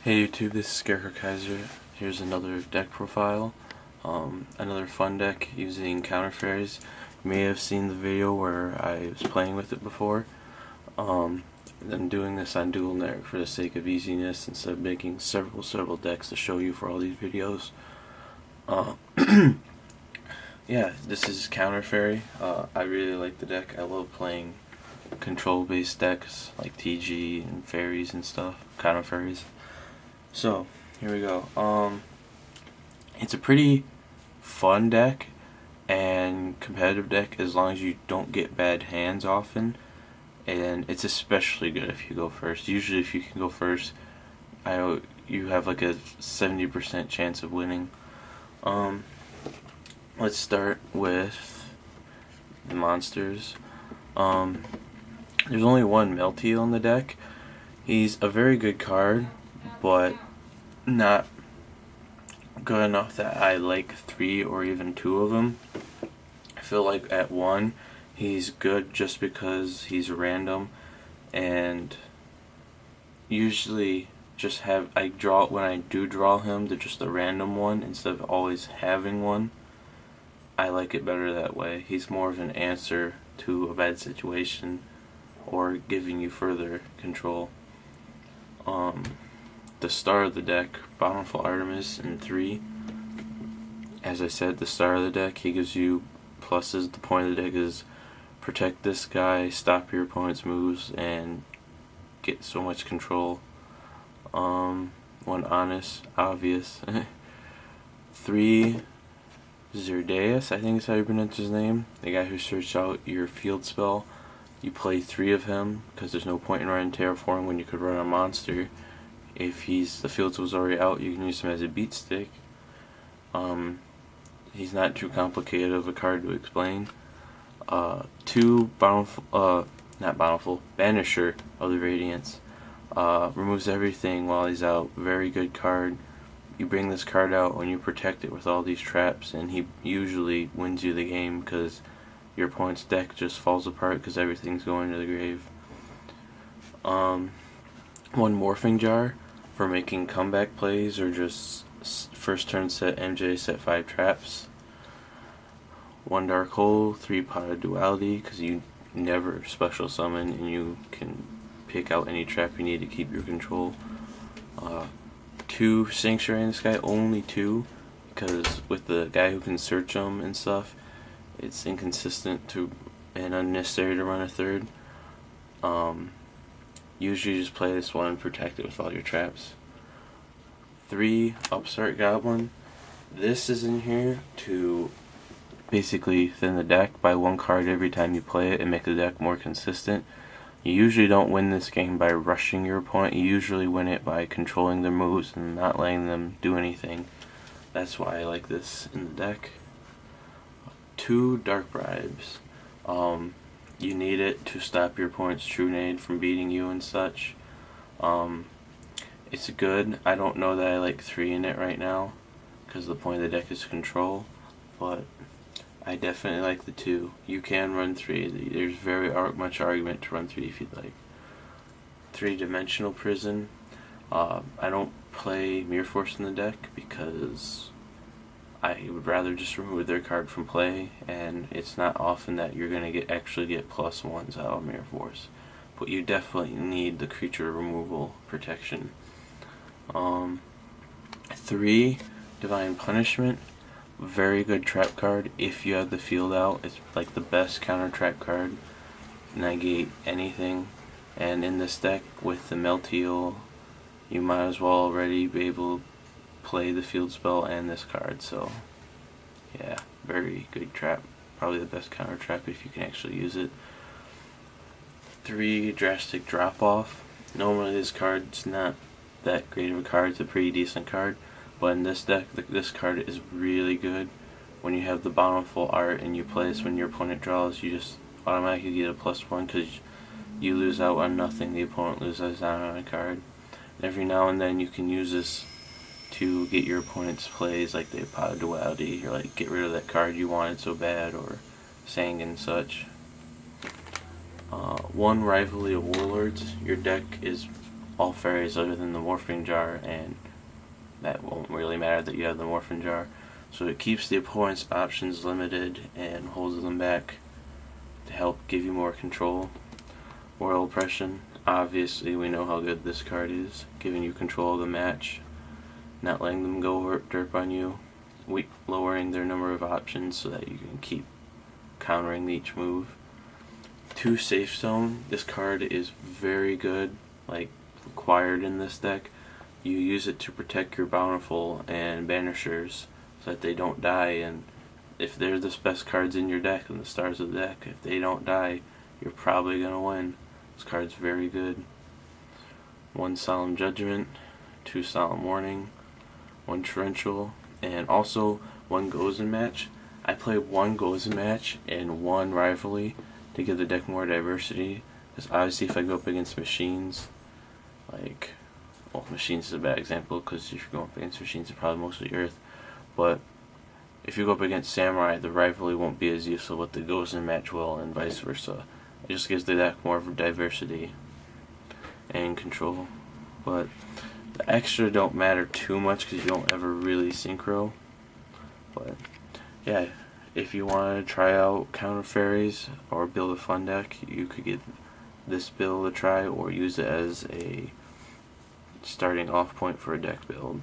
Hey YouTube, this is Scarecrow Kaiser. Here's another deck profile. Another fun deck using counter fairies. You may have seen the video where I was playing with it before. I'm doing this on dual net for the sake of easiness instead of making several decks to show you for all these videos. Yeah, this is counter fairy. I really like the deck. I love playing control based decks like TG and fairies and stuff, counter fairies. So, here we go. It's a pretty fun deck and competitive deck as long as you don't get bad hands often, and it's especially good if you go first. Usually if you can go first, you have like a 70% chance of winning. Let's start with the monsters. There's only one Melteal in the deck. He's a very good card, but not good enough that I like 3 or even 2 of them. I feel like at 1 he's good just because he's random, and usually just when I do draw him to just a random one instead of always having one. I like it better that way. He's more of an answer to a bad situation or giving you further control. The star of the deck, Bountiful Artemis in 3. As I said, the star of the deck, he gives you pluses. The point of the deck is protect this guy, stop your opponent's moves, and get so much control. One honest, obvious. 3, Zerdeus, I think is how you pronounce his name. The guy who searched out your field spell. You play 3 of him because there's no point in running Terraform when you could run a monster. If the field was already out, you can use him as a beat stick. He's not too complicated of a card to explain. 2 Banisher of the Radiance. Removes everything while he's out. Very good card. You bring this card out when you protect it with all these traps, and he usually wins you the game because your opponent's deck just falls apart because everything's going to the grave. 1 Morphing Jar for making comeback plays or just first turn set MJ set 5 traps. 1 Dark Hole, 3 Pot of Duality because you never special summon and you can pick out any trap you need to keep your control. 2 Sanctuary in the Sky, only 2 because with the guy who can search them and stuff, it's inconsistent and unnecessary to run a 3rd. Usually just play this one and protect it with all your traps. 3 Upstart Goblin. This is in here to basically thin the deck by 1 card every time you play it and make the deck more consistent. You usually don't win this game by rushing your opponent. You usually win it by controlling their moves and not letting them do anything. That's why I like this in the deck. 2 Dark Bribes. You need it to stop your opponent's True Nade from beating you and such. It's good. I don't know that I like 3 in it right now because the point of the deck is control, but I definitely like the 2. You can run 3. There's very much argument to run 3 if you'd like. 3 Dimensional Prison. I don't play Mirror Force in the deck because I would rather just remove their card from play, and it's not often that you're going to actually get +1s out of Mirror Force. But you definitely need the creature removal protection. 3 Divine Punishment. Very good trap card if you have the field out. It's like the best counter trap card. Negate anything. And in this deck with the Melteal, you might as well already be able to play the field spell and this card. So yeah, very good trap. Probably the best counter trap if you can actually use it. 3 Drastic Drop Off. Normally this card's not that great of a card. It's a pretty decent card. But in this deck, this card is really good. When you have the Bountiful Art and you play this when your opponent draws, you just automatically get a +1 because you lose out on nothing, the opponent loses out on a card. And every now and then you can use this to get your opponent's plays, like the Pot of Duality, or like get rid of that card you wanted so bad, or Sang and such. 1 Rivalry of Warlords. Your deck is all fairies other than the morphing jar, and that won't really matter that you have the morphing jar. So it keeps the opponent's options limited and holds them back to help give you more control. Royal Oppression, obviously we know how good this card is, giving you control of the match, not letting them go derp on you, lowering their number of options so that you can keep countering each move. 2 Safe Zone, this card is very good, like required in this deck. You use it to protect your Bountiful and Banishers so that they don't die, and if they're the best cards in your deck and the stars of the deck, if they don't die, you're probably going to win. This card's very good. 1 Solemn Judgment, 2 Solemn Warning, 1 Torrential, and also 1 GOZEN match. I play 1 GOZEN match and 1 Rivalry to give the deck more diversity, because obviously if I go up against machines, like, well, machines is a bad example because if you're going up against machines it's probably mostly Earth, but if you go up against Samurai, the Rivalry won't be as useful, but the GOZEN match will, and vice versa. It just gives the deck more of a diversity and control. But the extra don't matter too much because you don't ever really synchro. But yeah, if you want to try out counter fairies or build a fun deck, you could give this build a try or use it as a starting off point for a deck build.